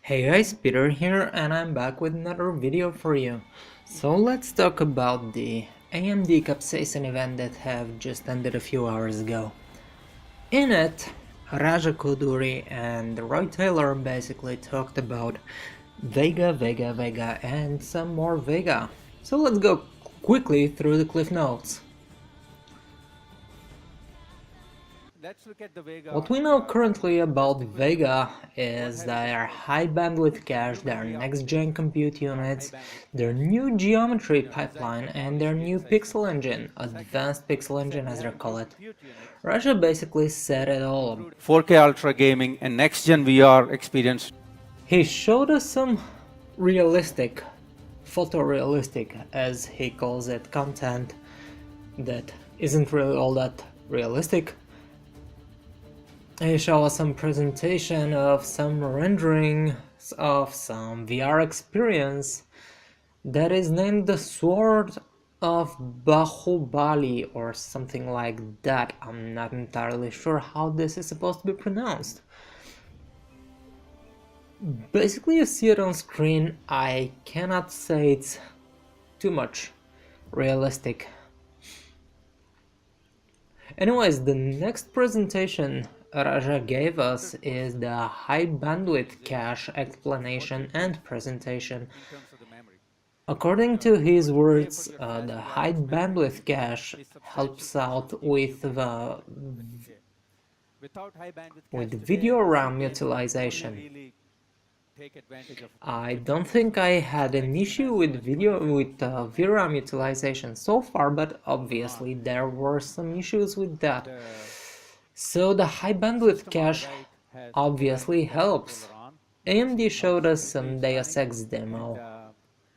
Hey guys, Peter here and I'm back with another video for you. So let's talk about the AMD Capsaicin event that have just ended a few hours ago. In it, Raja Koduri and Roy Taylor basically talked about Vega and some more Vega. So let's go quickly through the cliff notes. Let's look at the What Vega. we know currently about First Vega equation, is what has their been high bandwidth cache, their humanly next gen optimized compute high units, bandwidth their cache, new geometry designed pipeline, for and small their scale new size pixel systems. engine, Second, advanced like pixel I engine said, as they they have call new it. compute units, Russia basically said it all. improved 4K ultra gaming and next gen VR experience. He showed us some realistic, photorealistic as he calls it, content that isn't really all that realistic. He showed us some presentation of some rendering of some VR experience that is named the Sword of Bahubali or something like that. I'm not entirely sure how this is supposed to be pronounced. Basically you see it on screen. I cannot say it's too much realistic. Anyways, the next presentation Raja gave us is the high bandwidth cache explanation and presentation. In terms of the memory. According to his But today for words, your fast the VR high experience bandwidth cache is substantial helps portion out GPU memory. Okay. Without high bandwidth cache with today, video PC RAM gaming can only utilization. really take advantage of I 50 don't minutes think of I gaming. had an Next gen issue has so with much video 25 with of VRAM memory. utilization so far, but On obviously there were some issues with that. the So the high bandwidth system on the cache right has high obviously bandwidth cache helps. controller on. You can see AMD how showed us smoothly some it's Deus running, Ex and demo,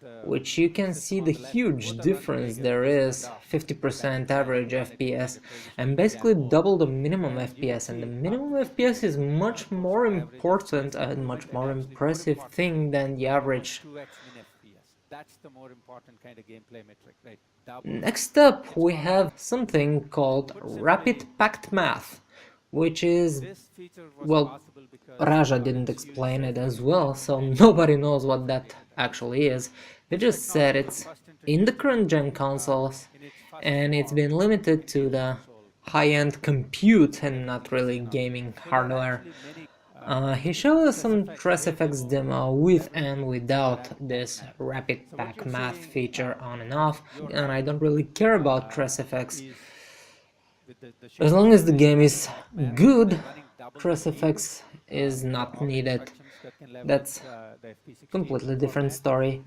the which you can see system the on the left, huge both are running difference together. there It's turned is, off. The bandwidth 50% cache is average on. It will be FPS, repositioned and in basically that mode. double the minimum And you can FPS, and the see up minimum to FPS is 50% much more 100% average FPS important and much improvement, and more actually more impressive importantly, thing than the average. 1.2x min FPS. That's the more important kind of gameplay metric, right? Double. Next up, It's we not have half. something called Put rapid simply, packed math, which is, this feature was well, possible because Raja didn't its use explain of it as well, minimum so bandwidth nobody knows what that data type. actually is. They This just said technology was it's first in the introduced current gen consoles in its first and it's form been limited in to Game the Console high-end compute earlier and in not the year. really gaming So there are hardware. actually many He showed us some SFX wave TressFX demo demo with and leveraging the without rapid pack this math. rapid So what pack you're math seeing feature on and on off, your and I right don't really care about TressFX. is the As shaded long as the area is game rapid is pack math. good, We're running double the speed. TressFX is There are not opt needed. instructions that can leverage That's the FP16 completely different format. story.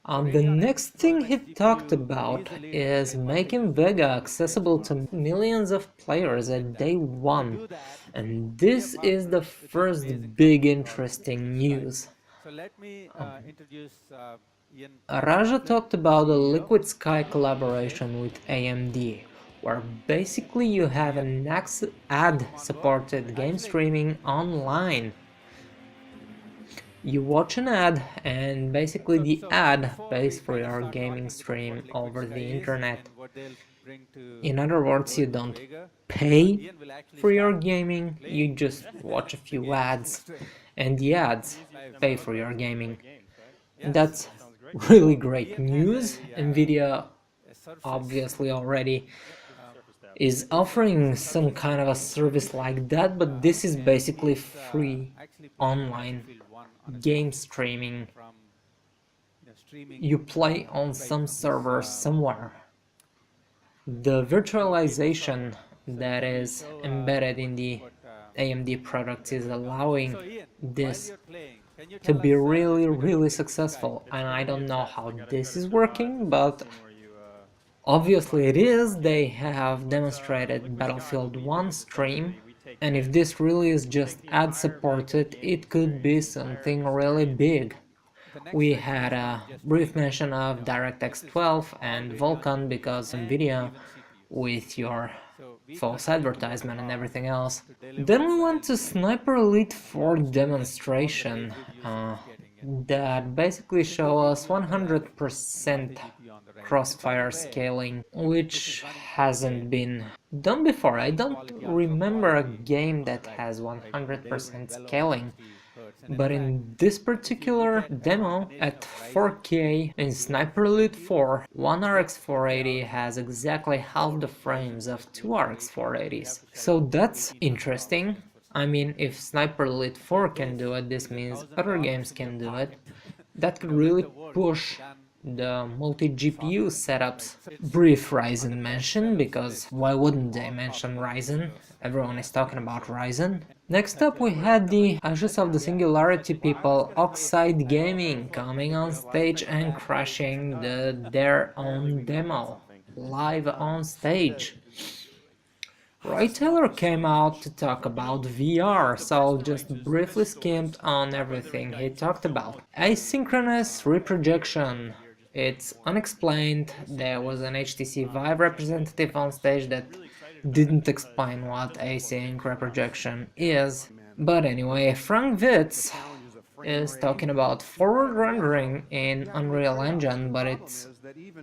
So The Radeon next thing he X talked GPU about is a leader is in making multi-use Vega GPU accessible to benchmarks millions of players like at that. day To one. do that, And we have this is the partnered with an amazing first big company called interesting Sky. news. So let me introduce Ian Raja Coughlin, talked the about the CEO. Liquid Sky Okay, collaboration with AMD, where basically you have Ian, an ad welcome on board. supported game Actually, streaming online. You watch an ad and basically the so ad before pays we for kind of your start gaming talking about stream what Liquid over Sky the is internet. and what they'll bring to In other the words, you world with don't Vega, pay Ian will actually for your start gaming, you playing just watch a the few game ads, straight and the ads live. pay for your gaming. Yes. That's really So great Ian has news. Nvidia a Surface. obviously already Um, is it's offering a some Surface kind of a gaming service PC, like that, but this is and basically he's free actually playing online Battlefield 1 on his game phone streaming. from streaming You play on right some from his server somewhere. The gaming server. virtualization So that can you is show embedded what in the what AMD products they're is doing on? allowing So Ian, while this you're playing, can you to tell be us a little bit about really Liquid Sky? successful, and I don't know how this is working, but obviously it But is. They have demonstrated Battlefield 1 stream, and if this really is just ad supported, it could be something really big. The next We section had is going to a be just brief Vega. mention of This is DirectX for 12 all and Vega Vulkan GPUs because and Nvidia even CPUs. with your So we false continue to work advertisement and hard everything else. to deliver Then we went to advanced Sniper Elite 4 VR experience to all the rage demonstration. reviews that we're getting. that basically show us 100% crossfire scaling, which hasn't been done before. I don't remember a game that has 100% scaling. But in this particular demo at 4K in Sniper Elite 4, one RX 480 has exactly half the frames of two RX 480s. So that's interesting. I mean, if Sniper Elite 4 can do it, this means other games can do it. That could really push the multi-GPU setups. Brief Ryzen mention, because why wouldn't they mention Ryzen? Everyone is talking about Ryzen. Next up we had the Ashes of the Singularity people, Oxide Gaming, coming on stage and crashing their own demo, live on stage. Roy Taylor came out to talk about VR, so I'll just briefly skimmed on everything he talked about. Asynchronous reprojection. It's unexplained. There was an HTC Vive representative on stage that didn't explain what async reprojection is. But anyway, Frank Witz is talking about forward rendering in Unreal Engine, but it's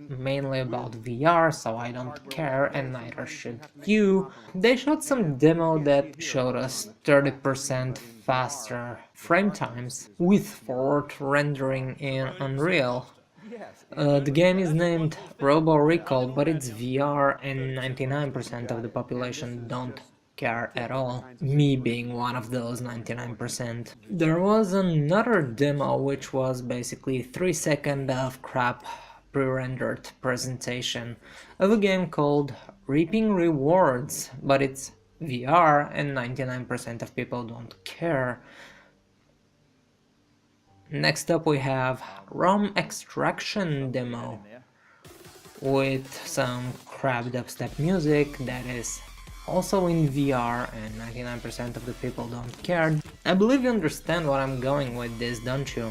mainly about VR, so I don't care, and neither should you. They showed some demo that showed us 30% faster frame times with forward rendering in Unreal. The game is named Robo Recall, but it's VR and 99% of the population don't care at all, me being one of those 99%. There was another demo which was basically 3 seconds of crap pre-rendered presentation of a game called Reaping Rewards, but it's VR and 99% of people don't care. Next up we have ROM extraction demo with some crap dubstep music that is also in VR and 99% of the people don't care. I believe you understand what I'm going with this, don't you?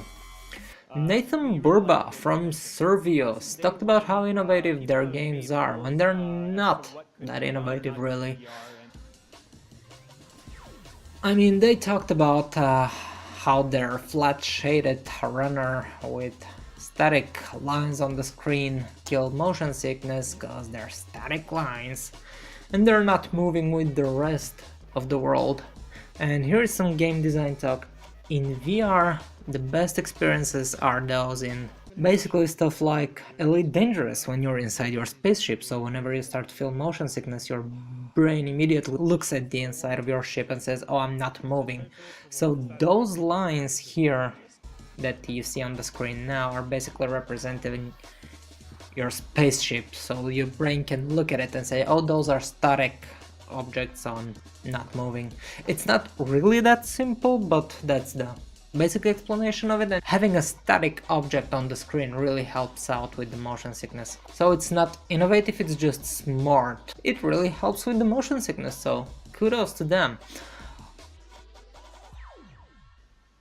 Nathan Burba from Survios talked about how innovative their games are when they're not that innovative really. I mean, they talked about how their flat shaded runner with static lines on the screen killed motion sickness cause they're static lines and they're not moving with the rest of the world. And here's some game design talk. In VR, the best experiences are those in basically stuff like Elite Dangerous when you're inside your spaceship, so whenever you start to feel motion sickness, your brain immediately looks at the inside of your ship and says, oh, I'm not moving. So those lines here that you see on the screen now are basically representing your spaceship, so your brain can look at it and say, oh, those are static objects on not moving. It's not really that simple, but that's the basic explanation of it, and having a static object on the screen really helps out with the motion sickness. So it's not innovative, it's just smart. It really helps with the motion sickness, so kudos to them.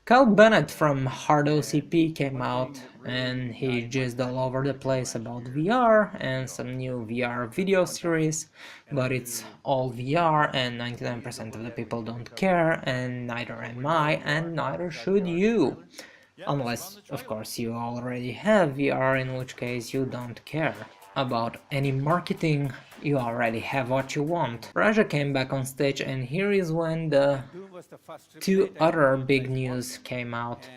Kyle Bennett from Hard OCP came out and he jizzed all over the place about VR and some new VR video series, but it's all VR and 99% of the people don't care, and neither am I, and neither should you. Unless, of course, you already have VR, in which case you don't care about any marketing, you already have what you want. Raja came back on stage, and here is when the two other big news came out.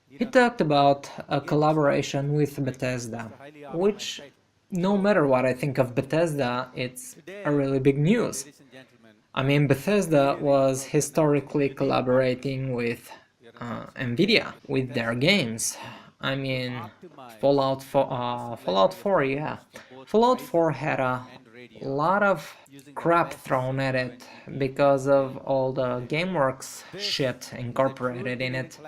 He talked about a collaboration with Bethesda, which, no matter what I think of Bethesda, it's a really big news. I mean, Bethesda was historically collaborating with Nvidia with their games. I mean, Fallout 4, yeah. Fallout 4 had a lot of crap thrown at it because of all the GameWorks shit incorporated in it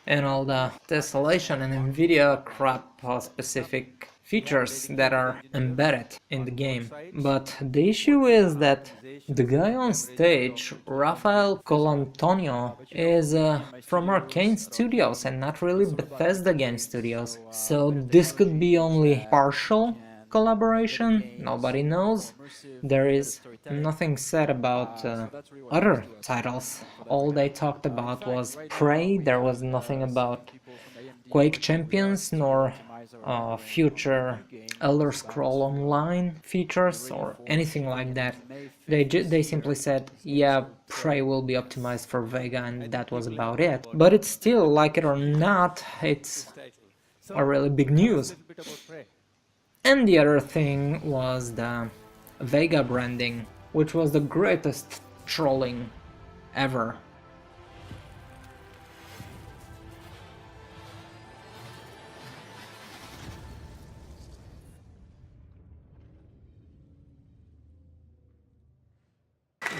and all the tessellation and Nvidia crap specific features that are embedded in the game. But the issue is that the guy on stage, Rafael Colantonio, is from Arcane Studios and not really Bethesda Game Studios. So this could be only partial collaboration, nobody knows. There is nothing said about other titles all they talked about was Prey. There was nothing about Quake Champions nor future Elder Scroll Online features or anything like that. They simply said, yeah, Prey will be optimized for Vega, and that was about it. But it's still, like it or not, it's a really big news. And the other thing was the Vega branding, which was the greatest trolling ever.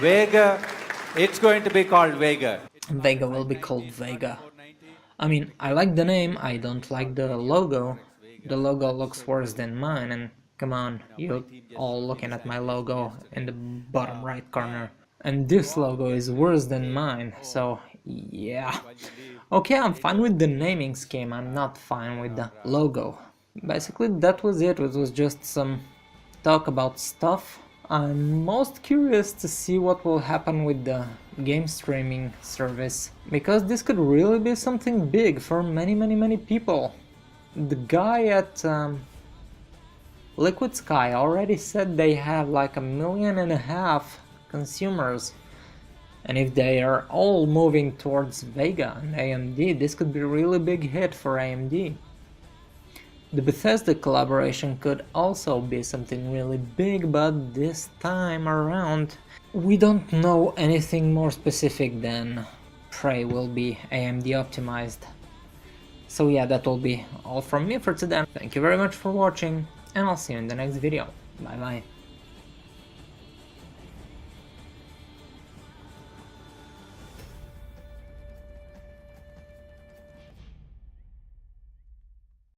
Vega, it's going to be called Vega. Vega will be called Vega. I mean, I like the name, I don't like the logo. The logo looks worse than mine, and come on, you all looking at my logo in the bottom right corner. And this logo is worse than mine, so yeah. Okay, I'm fine with the naming scheme, I'm not fine with the logo. Basically, that was it was just some talk about stuff. I'm most curious to see what will happen with the game streaming service, because this could really be something big for many people. The guy at Liquid Sky already said they have like 1.5 million consumers, and if they are all moving towards Vega and AMD, this could be a really big hit for AMD. The Bethesda collaboration could also be something really big, but this time around we don't know anything more specific than Prey will be AMD optimized. So yeah, that will be all from me for today. Thank you very much for watching, and I'll see you in the next video. Bye bye.